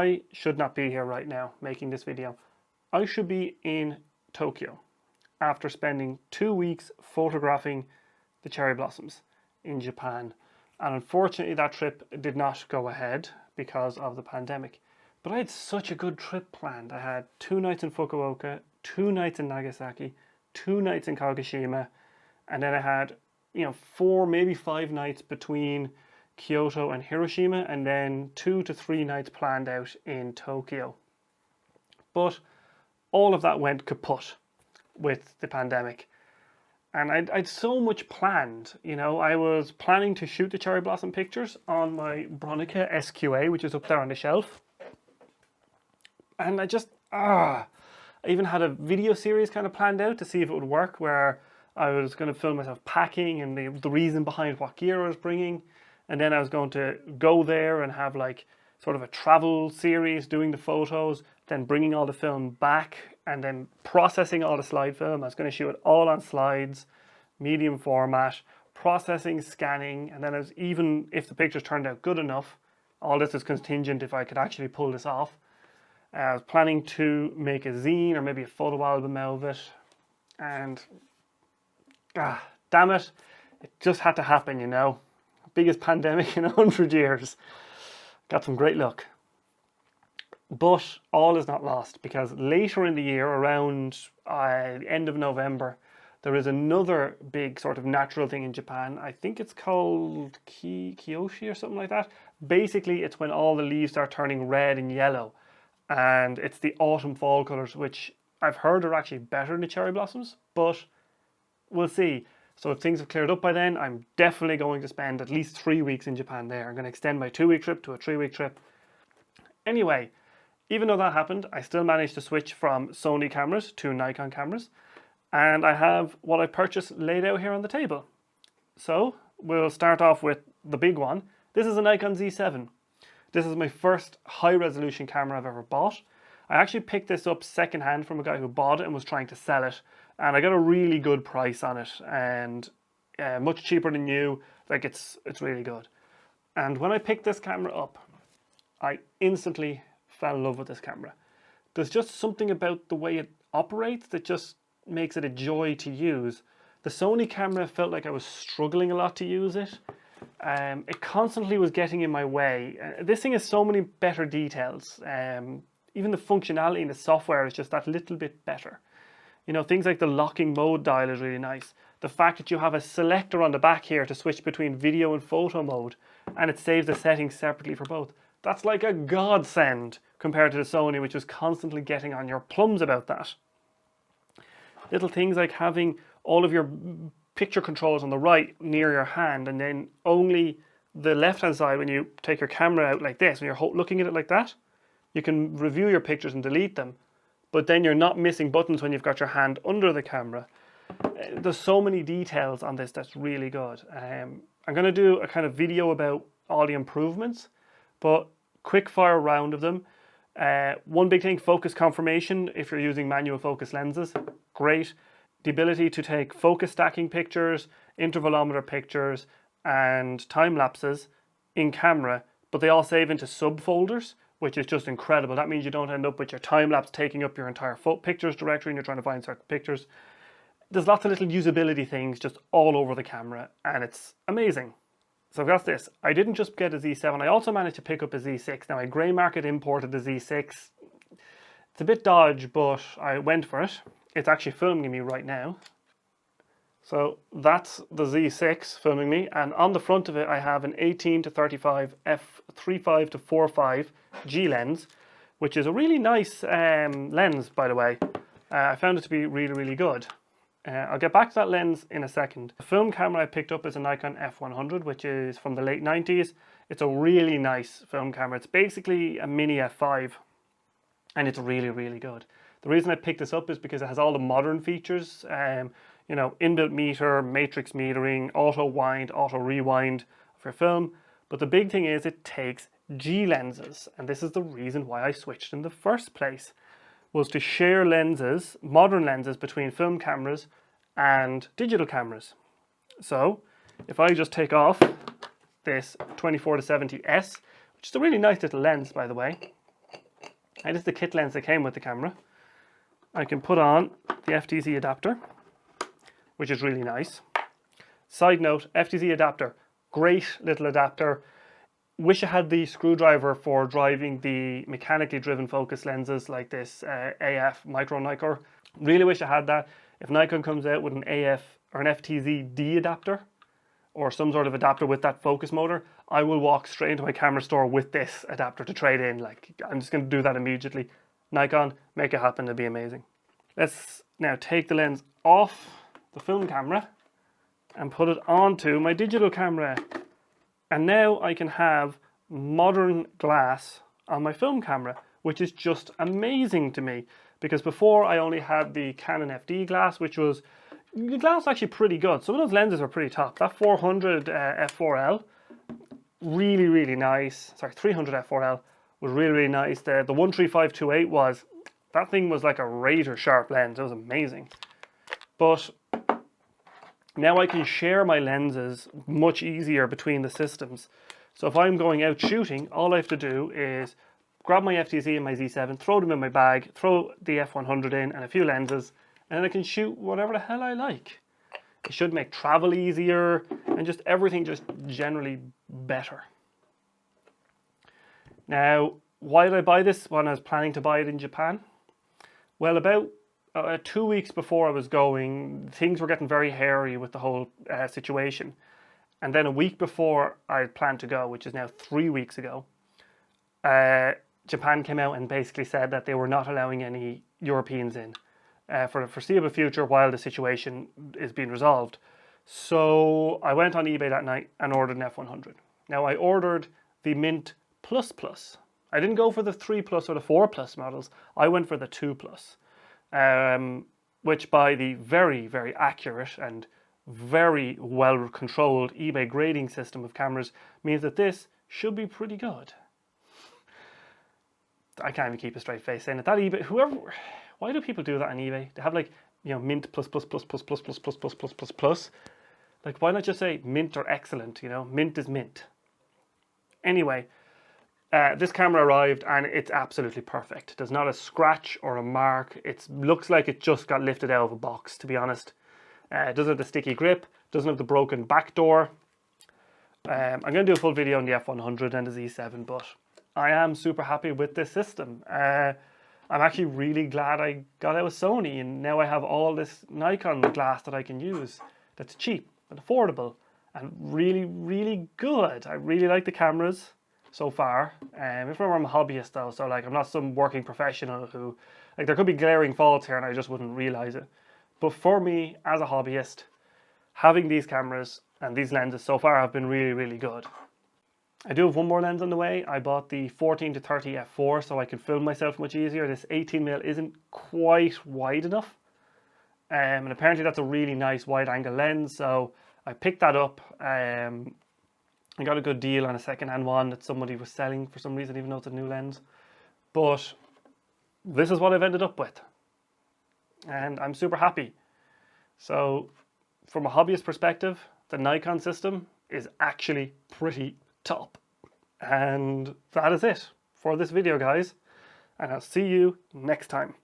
I should not be here right now making this video. I should be in Tokyo after spending 2 weeks photographing the cherry blossoms in Japan. And unfortunately that trip did not go ahead because of the pandemic. But I had such a good trip planned. I had 2 nights in Fukuoka, 2 nights in Nagasaki, 2 nights in Kagoshima, and then I had, 4, maybe 5 nights between Kyoto and Hiroshima, and then 2 to 3 nights planned out in Tokyo. But all of that went kaput with the pandemic. And I'd so much planned, I was planning to shoot the cherry blossom pictures on my Bronica SQA, which is up there on the shelf. And I even had a video series kind of planned out to see if it would work, where I was going to film myself packing and the reason behind what gear I was bringing. And then I was going to go there and have like sort of a travel series doing the photos, then bringing all the film back and then processing all the slide film. I was going to shoot it all on slides, medium format, processing, scanning, and then even if the pictures turned out good enough, all this is contingent if I could actually pull this off. I was planning to make a zine or maybe a photo album out of it, and damn it, it just had to happen, Biggest pandemic in 100 years. Got some great luck. But all is not lost, because later in the year, around the end of November, there is another big sort of natural thing in Japan. I think it's called Kiyoshi or something like that. Basically, it's when all the leaves start turning red and yellow. And it's the autumn fall colours, which I've heard are actually better than the cherry blossoms, but we'll see. So if things have cleared up by then, I'm definitely going to spend at least 3 weeks in Japan there. I'm going to extend my 2-week trip to a 3-week trip. Anyway, even though that happened, I still managed to switch from Sony cameras to Nikon cameras. And I have what I purchased laid out here on the table. So we'll start off with the big one. This is a Nikon Z7. This is my first high-resolution camera I've ever bought. I actually picked this up secondhand from a guy who bought it and was trying to sell it. And I got a really good price on it, and much cheaper than new. Like, it's really good. And when I picked this camera up, I instantly fell in love with this camera. There's just something about the way it operates that just makes it a joy to use. The Sony camera felt like I was struggling a lot to use it. It constantly was getting in my way. This thing has so many better details. Even the functionality in the software is just that little bit better. Things like the locking mode dial is really nice. The fact that you have a selector on the back here to switch between video and photo mode, and it saves the settings separately for both. That's like a godsend compared to the Sony, which was constantly getting on your plums about that. Little things like having all of your picture controls on the right near your hand, and then only the left hand side when you take your camera out like this, when you're looking at it like that, you can review your pictures and delete them, but then you're not missing buttons when you've got your hand under the camera. There's so many details on this that's really good. I'm going to do a kind of video about all the improvements, but quick fire round of them. One big thing, focus confirmation if you're using manual focus lenses, great. The ability to take focus stacking pictures, intervalometer pictures, and time lapses in camera, but they all save into subfolders, which is just incredible. That means you don't end up with your time lapse taking up your entire pictures directory and you're trying to find certain pictures. There's lots of little usability things just all over the camera, and it's amazing. So I've got this. I didn't just get a Z7, I also managed to pick up a Z6. Now I grey market imported the Z6. It's a bit dodge, but I went for it. It's actually filming me right now. So that's the Z6 filming me, and on the front of it I have an 18 to 35 f3.5 to 4.5 G lens, which is a really nice lens, by the way. I found it to be really, really good. I'll get back to that lens in a second. The film camera I picked up is a Nikon F100, which is from the late 90s. It's a really nice film camera. It's basically a mini F5, and it's really, really good. The reason I picked this up is because it has all the modern features, inbuilt meter, matrix metering, auto wind, auto rewind for film. But the big thing is it takes G lenses, and this is the reason why I switched in the first place, was to share lenses, modern lenses, between film cameras and digital cameras. So if I just take off this 24 to 70S, which is a really nice little lens, by the way, And this is the kit lens that came with the camera. I can put on the FTZ adapter, which is really nice. Side note, FTZ adapter, great little adapter. Wish I had the screwdriver for driving the mechanically driven focus lenses like this AF micro Nikon. Really wish I had that. If Nikon comes out with an AF or an FTZ-D adapter or some sort of adapter with that focus motor, I will walk straight into my camera store with this adapter to trade in. Like, I'm just going to do that immediately. Nikon, make it happen, it'd be amazing. Let's now take the lens off the film camera and put it onto my digital camera. And now I can have modern glass on my film camera, which is just amazing to me. Because before I only had the Canon FD glass, which was, the glass was actually pretty good. Some of those lenses are pretty top. That 400 f4L, really, really nice. Sorry, 300 f4L was really, really nice. The 13528 was, that thing was like a razor sharp lens. It was amazing. But now I can share my lenses much easier between the systems. So if I'm going out shooting, all I have to do is grab my FTZ and my Z7, throw them in my bag, throw the F100 in and a few lenses, and then I can shoot whatever the hell I like. It should make travel easier and just everything just generally better. Now, why did I buy this when I was planning to buy it in Japan? Well, about 2 weeks before I was going, things were getting very hairy with the whole situation. And then a week before I had planned to go, which is now 3 weeks ago, Japan came out and basically said that they were not allowing any Europeans in for the foreseeable future while the situation is being resolved. So I went on eBay that night and ordered an F100. Now I ordered the Mint Plus Plus. I didn't go for the 3 Plus or the 4 Plus models. I went for the 2 Plus. Which by the very, very accurate and very well controlled eBay grading system of cameras means that this should be pretty good. I can't even keep a straight face saying it. That eBay, whoever, why do people do that on eBay? They have like, you know, Mint plus plus plus plus plus plus plus plus plus plus plus. Like, why not just say mint or excellent? You know, mint is mint. Anyway, this camera arrived and it's absolutely perfect. There's not a scratch or a mark. It looks like it just got lifted out of a box, to be honest. It doesn't have the sticky grip, doesn't have the broken back door. I'm going to do a full video on the F100 and the Z7, but I am super happy with this system. I'm actually really glad I got out with Sony, and now I have all this Nikon glass that I can use that's cheap and affordable and really, really good. I really like the cameras so far. If I'm a hobbyist though, so like I'm not some working professional who, like, there could be glaring faults here and I just wouldn't realize it. But for me as a hobbyist, having these cameras and these lenses so far have been really, really good. I do have one more lens on the way. I bought the 14 to 30 f4 so I can film myself much easier. This 18mm isn't quite wide enough. And apparently that's a really nice wide angle lens, so I picked that up. I got a good deal on a second-hand one that somebody was selling for some reason, even though it's a new lens. But this is what I've ended up with. And I'm super happy. So from a hobbyist perspective, the Nikon system is actually pretty top. And that is it for this video, guys. And I'll see you next time.